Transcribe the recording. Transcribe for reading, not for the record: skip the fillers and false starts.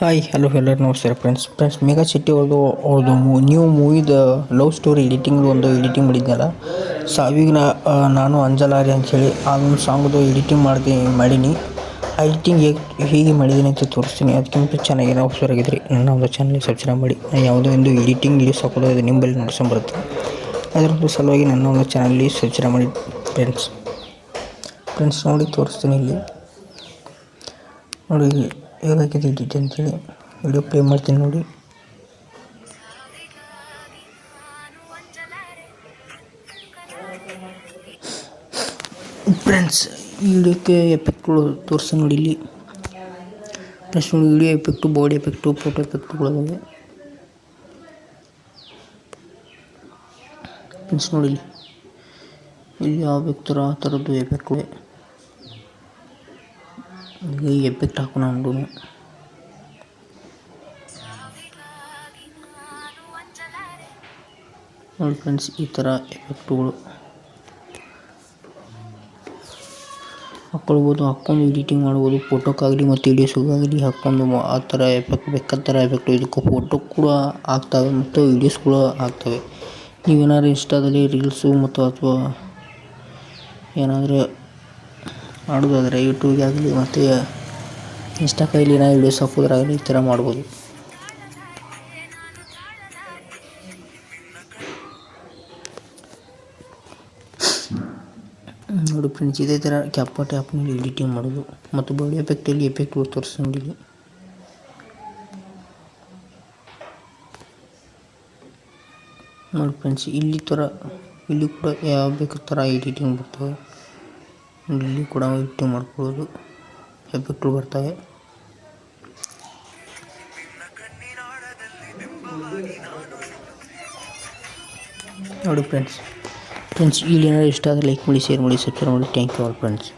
Hi hello ಎಲ್ಲರೂ ನಮಸ್ಕಾರ friends mega city ಅವ್ರದ್ದು ನ್ಯೂ ಮೂವಿದ ಲವ್ ಸ್ಟೋರಿ ಎಡಿಟಿಂಗ್ ಒಂದು ಎಡಿಟಿಂಗ್ ಮಾಡಿದ್ನಲ್ಲ ಸಾವಿನ ನಾನು ಅಂಜಲಾರೆ ಅಂಥೇಳಿ ಅದೊಂದು ಸಾಂಗ್ದು ಎಡಿಟಿಂಗ್ ಮಾಡೀನಿ. ಆ ಎಡಿಟಿಂಗ್ ಹೇಗೆ ಮಾಡಿದ್ದೀನಿ ಅಂತ ತೋರಿಸ್ತೀನಿ. ಅದಕ್ಕಿಂತ ಚೆನ್ನಾಗಿ ಏನೋ ಹೊಸರಾಗಿದ್ರಿ ನನ್ನ ಒಂದು ಚಾನಲ್ಗೆ ಸಬ್ಸ್ಕ್ರೈಬ್ ಮಾಡಿ. ನಾನು ಯಾವುದೋ ಒಂದು ಎಡಿಟಿಂಗ್ ವೀಡಿಯೋಸ್ ಹಾಕೋದು ನಿಮ್ಮಲ್ಲಿ ನೋಡ್ಸ್ಕೊಂಬರುತ್ತೆ. ಅದರದ್ದು ಸಲುವಾಗಿ ನನ್ನ ಒಂದು ಚಾನಲ್ಗೆ ಸಬ್ಸ್ಕ್ರೈಬ್ ಮಾಡಿ ಫ್ರೆಂಡ್ಸ್ ನೋಡಿ ತೋರಿಸ್ತೀನಿ. ಇಲ್ಲಿ ನೋಡಿ ಹೇಗಾಗಿದೆ ಎಡಿಟ್ ಅಂತೇಳಿ ವಿಡಿಯೋ ಪ್ಲೇ ಮಾಡ್ತೀನಿ ನೋಡಿ. ಫ್ರೆಂಡ್ಸ್ ಈ ವಿಡಿಯೋಕ್ಕೆ ಎಫೆಕ್ಟ್ಗಳು ತೋರಿಸ್ತೀನಿ ನೋಡಿ. ಇಲ್ಲಿ ಫ್ರೆಂಡ್ಸ್ ನೋಡಿ video effect, body effect, photo ಎಫೆಕ್ಟ್ಗಳಿವೆ. ಫ್ರೆಂಡ್ಸ್ ನೋಡಿ ಇಲ್ಲಿ ಯಾವ ಥರ ಆ ಥರದ್ದು ಎಫೆಕ್ಟ್ಗಳು. ಈ ಎಫೆಕ್ಟ್ ಹಾಕೋಣ ನೋಡೋಣ. ನೋಡಿ ಫ್ರೆಂಡ್ಸ್ ಈ ಥರ ಎಫೆಕ್ಟ್ಗಳು ಹಾಕ್ಕೊಳ್ಬೋದು, ಹಾಕ್ಕೊಂಡು ಎಡಿಟಿಂಗ್ ಮಾಡ್ಬೋದು. ಫೋಟೋಕ್ಕಾಗಲಿ ಮತ್ತು ವೀಡಿಯೋಸ್ಗಾಗಲಿ ಹಾಕ್ಕೊಂಡು ಆ ಥರ ಎಫೆಕ್ಟ್ ಬೇಕಾದ ಥರ ಎಫೆಕ್ಟು. ಇದಕ್ಕೆ ಫೋಟೋ ಕೂಡ ಆಗ್ತವೆ ಮತ್ತು ವೀಡಿಯೋಸ್ ಕೂಡ ಆಗ್ತವೆ. ನೀವೇನಾದ್ರು ಇನ್ಸ್ಟಾದಲ್ಲಿ ರೀಲ್ಸು ಮತ್ತು ಅಥವಾ ಏನಾದರೂ ಮಾಡೋದಾದರೆ ಯೂಟ್ಯೂಬ್ಗೆ ಆಗಲಿ ಮತ್ತು ಇನ್ಸ್ಟಾಕ್ಕಾಗಲಿ ಏನಾದ್ರು ವೀಡಿಯೋಸ್ ಹಾಕೋದ್ರಾಗಲಿ ಈ ಥರ ಮಾಡ್ಬೋದು. ನೋಡಿ ಫ್ರೆಂಡ್ಸ್ ಇದೇ ಥರ ಕ್ಯಾಪ್ಕಟ್ ಆ್ಯಪ್ನಲ್ಲಿ ಎಡಿಟಿಂಗ್ ಮಾಡೋದು. ಮತ್ತು ಬಾಡಿ ಎಫೆಕ್ಟಲ್ಲಿ ಎಫೆಕ್ಟ್ಗಳು ತೋರಿಸ್ತೀನಿ ನೋಡಿ. ನೋಡಿ ಫ್ರೆಂಡ್ಸ್ ಇಲ್ಲಿ ಕೂಡ ಯಾವ ಬೇಕು ಥರ ಎಡಿಟಿಂಗ್ ಬರ್ತವೆ. ಇಲ್ಲಿ ಕೂಡ ಎಡಿಟಿಂಗ್ ಮಾಡ್ಕೊಳ್ಳೋದು, ಎಫೆಕ್ಟ್ಗಳು ಬರ್ತವೆ. ನೋಡಿ ಫ್ರೆಂಡ್ಸ್ ಇಲ್ಲಿ ಏನಾದ್ರು ಇಷ್ಟ ಆದರೆ ಲೈಕ್ ಮಾಡಿ, ಶೇರ್ ಮಾಡಿ, ಸಬ್ಸ್ಕ್ರೈಬ್ ಮಾಡಿ. Thank you all friends.